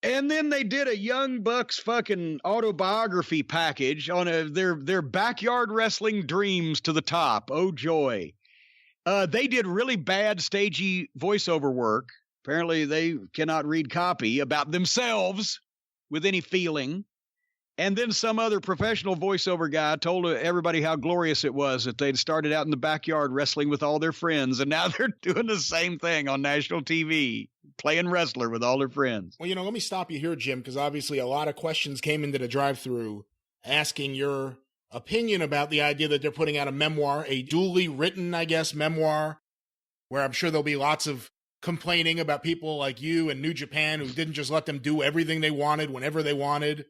And then they did a Young Bucks fucking autobiography package on their backyard wrestling dreams to the top. Oh, joy. They did really bad stagey voiceover work. Apparently they cannot read copy about themselves with any feeling. And then some other professional voiceover guy told everybody how glorious it was that they'd started out in the backyard wrestling with all their friends, and now they're doing the same thing on national TV, playing wrestler with all their friends. Well, let me stop you here, Jim, because obviously a lot of questions came into the drive-thru asking your opinion about the idea that they're putting out a memoir, a duly written, I guess, memoir, where I'm sure there'll be lots of complaining about people like you and New Japan who didn't just let them do everything they wanted whenever they wanted.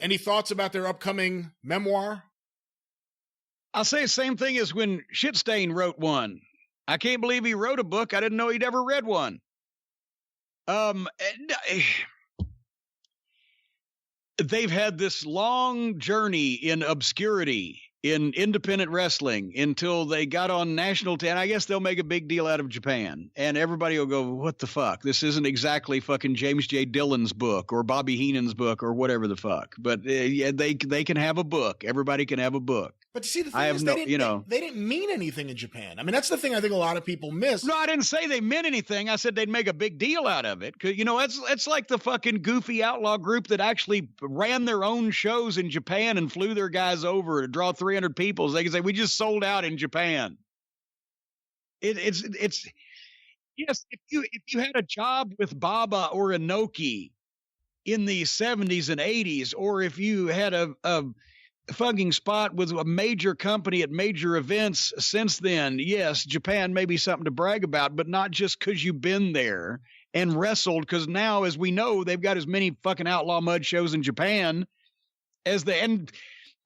Any thoughts about their upcoming memoir? I'll say the same thing as when Shitstain wrote one. I can't believe he wrote a book. I didn't know he'd ever read one. They've had this long journey in obscurity in independent wrestling until they got on national and I guess they'll make a big deal out of Japan, and everybody will go, what the fuck? This isn't exactly fucking James J. Dillon's book or Bobby Heenan's book or whatever the fuck. But yeah, they can have a book. Everybody can have a book. But see, the thing is, they didn't mean anything in Japan. I mean, that's the thing I think a lot of people miss. No, I didn't say they meant anything. I said they'd make a big deal out of it. 'Cause, it's like the fucking goofy outlaw group that actually ran their own shows in Japan and flew their guys over to draw 300 people. So they can say, we just sold out in Japan. It's yes, if you had a job with Baba or Inoki in the 70s and 80s, or if you had a fucking spot with a major company at major events since then, yes, Japan may be something to brag about, but not just because you've been there and wrestled, because now, as we know, they've got as many fucking outlaw mud shows in Japan and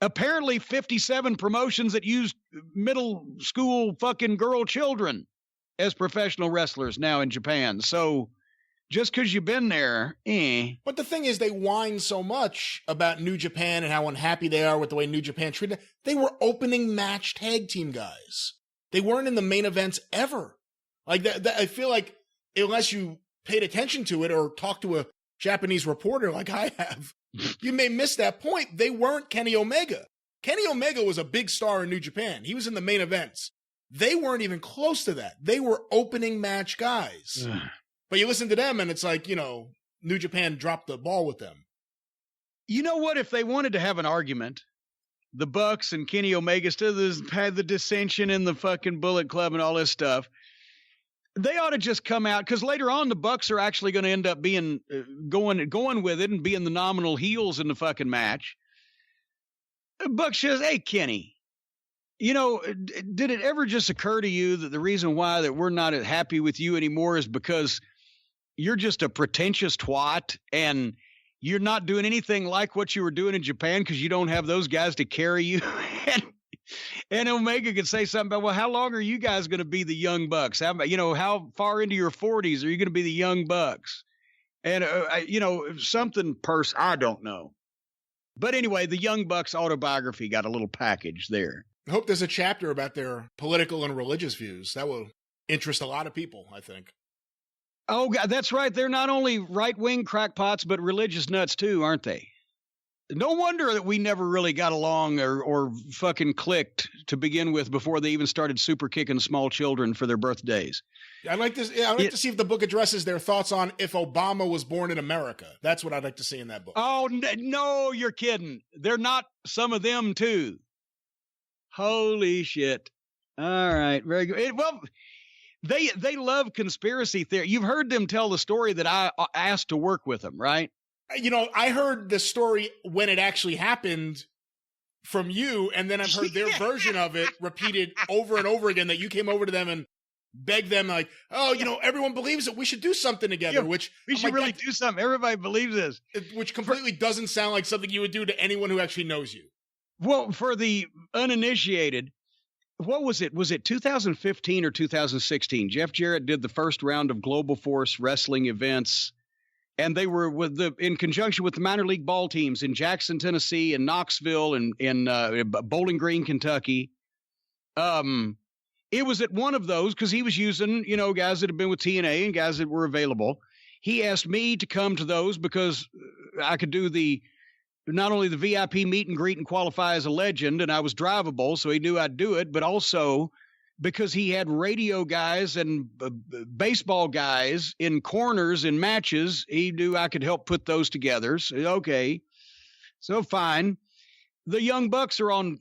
apparently 57 promotions that use middle school fucking girl children as professional wrestlers now in Japan. So just because you've been there, But the thing is, they whine so much about New Japan and how unhappy they are with the way New Japan treated them. They were opening match tag team guys. They weren't in the main events ever. Like that, I feel like unless you paid attention to it or talked to a Japanese reporter like I have, you may miss that point. They weren't Kenny Omega. Kenny Omega was a big star in New Japan. He was in the main events. They weren't even close to that. They were opening match guys. But you listen to them and it's like, New Japan dropped the ball with them. You know what? If they wanted to have an argument, the Bucks and Kenny Omega still had the dissension in the fucking Bullet Club and all this stuff, they ought to just come out, because later on the Bucks are actually going to end up being going with it and being the nominal heels in the fucking match. Bucks says, hey, Kenny, did it ever just occur to you that the reason why that we're not happy with you anymore is because you're just a pretentious twat and you're not doing anything like what you were doing in Japan because you don't have those guys to carry you? and Omega could say something about, well, how long are you guys going to be the Young Bucks? How far into your 40s are you going to be the Young Bucks? And, I don't know. But anyway, the Young Bucks autobiography got a little package there. I hope there's a chapter about their political and religious views. That will interest a lot of people, I think. Oh, God, that's right. They're not only right-wing crackpots, but religious nuts too, aren't they? No wonder that we never really got along or fucking clicked to begin with before they even started super kicking small children for their birthdays. I'd like to see if the book addresses their thoughts on if Obama was born in America. That's what I'd like to see in that book. Oh, no, you're kidding. They're not some of them too. Holy shit. All right. Very good. Well, they love conspiracy theory. You've heard them tell the story that I asked to work with them, right? I heard the story when it actually happened from you, and then I've heard their version of it repeated over and over again, that you came over to them and begged them like, everyone believes it. We should do something together, which we should really do something. Everybody believes this. Which completely doesn't sound like something you would do to anyone who actually knows you. Well, for the uninitiated, what was it? Was it 2015 or 2016? Jeff Jarrett did the first round of Global Force wrestling events, and they were in conjunction with the minor league ball teams in Jackson, Tennessee, and Knoxville, and in Bowling Green, Kentucky. It was at one of those because he was using, guys that had been with TNA and guys that were available. he asked me to come to those because I could do not only the VIP meet and greet and qualify as a legend, and I was drivable, so he knew I'd do it, but also because he had radio guys and baseball guys in corners in matches, he knew I could help put those together. So, okay, so fine. The Young Bucks are on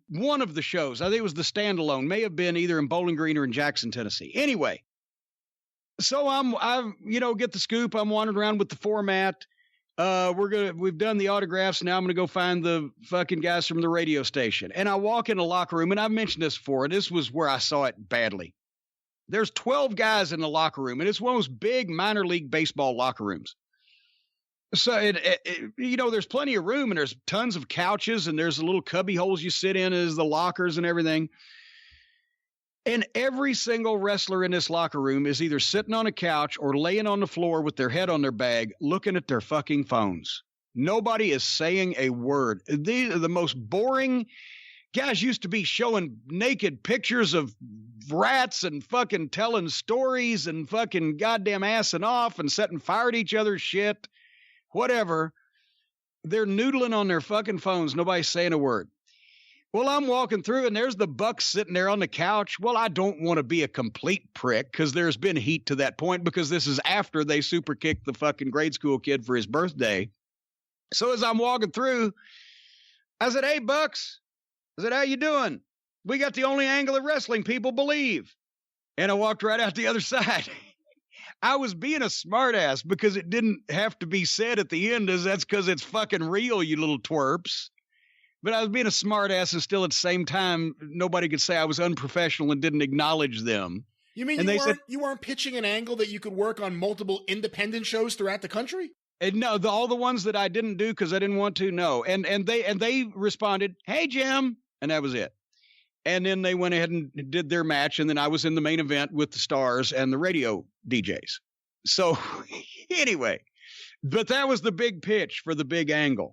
one of the shows. I think it was the standalone, may have been either in Bowling Green or in Jackson, Tennessee. Anyway, so I get the scoop. I'm wandering around with the format. We've done the autographs. Now I'm going to go find the fucking guys from the radio station. And I walk in the locker room, and I've mentioned this before, and this was where I saw it badly. There's 12 guys in the locker room, and it's one of those big minor league baseball locker rooms. So, there's plenty of room, and there's tons of couches, and there's the little cubby holes you sit in as the lockers and everything. And every single wrestler in this locker room is either sitting on a couch or laying on the floor with their head on their bag, looking at their fucking phones. Nobody is saying a word. These are the most boring guys. Used to be showing naked pictures of rats and fucking telling stories and fucking goddamn assing off and setting fire to each other's shit, whatever. They're noodling on their fucking phones. Nobody's saying a word. Well, I'm walking through, and there's the Bucks sitting there on the couch. Well, I don't want to be a complete prick because there's been heat to that point because this is after they super kicked the fucking grade school kid for his birthday. So as I'm walking through, I said, "Hey, Bucks," I said, "how you doing? We got the only angle of wrestling people believe." And I walked right out the other side. I was being a smartass because it didn't have to be said at the end as that's because it's fucking real, you little twerps. But I was being a smartass, and still at the same time, nobody could say I was unprofessional and didn't acknowledge them. You mean you weren't pitching an angle that you could work on multiple independent shows throughout the country? And no, all the ones that I didn't do because I didn't want to, no. And they responded, "Hey, Jim," and that was it. And then they went ahead and did their match, and then I was in the main event with the stars and the radio DJs. So anyway, but that was the big pitch for the big angle.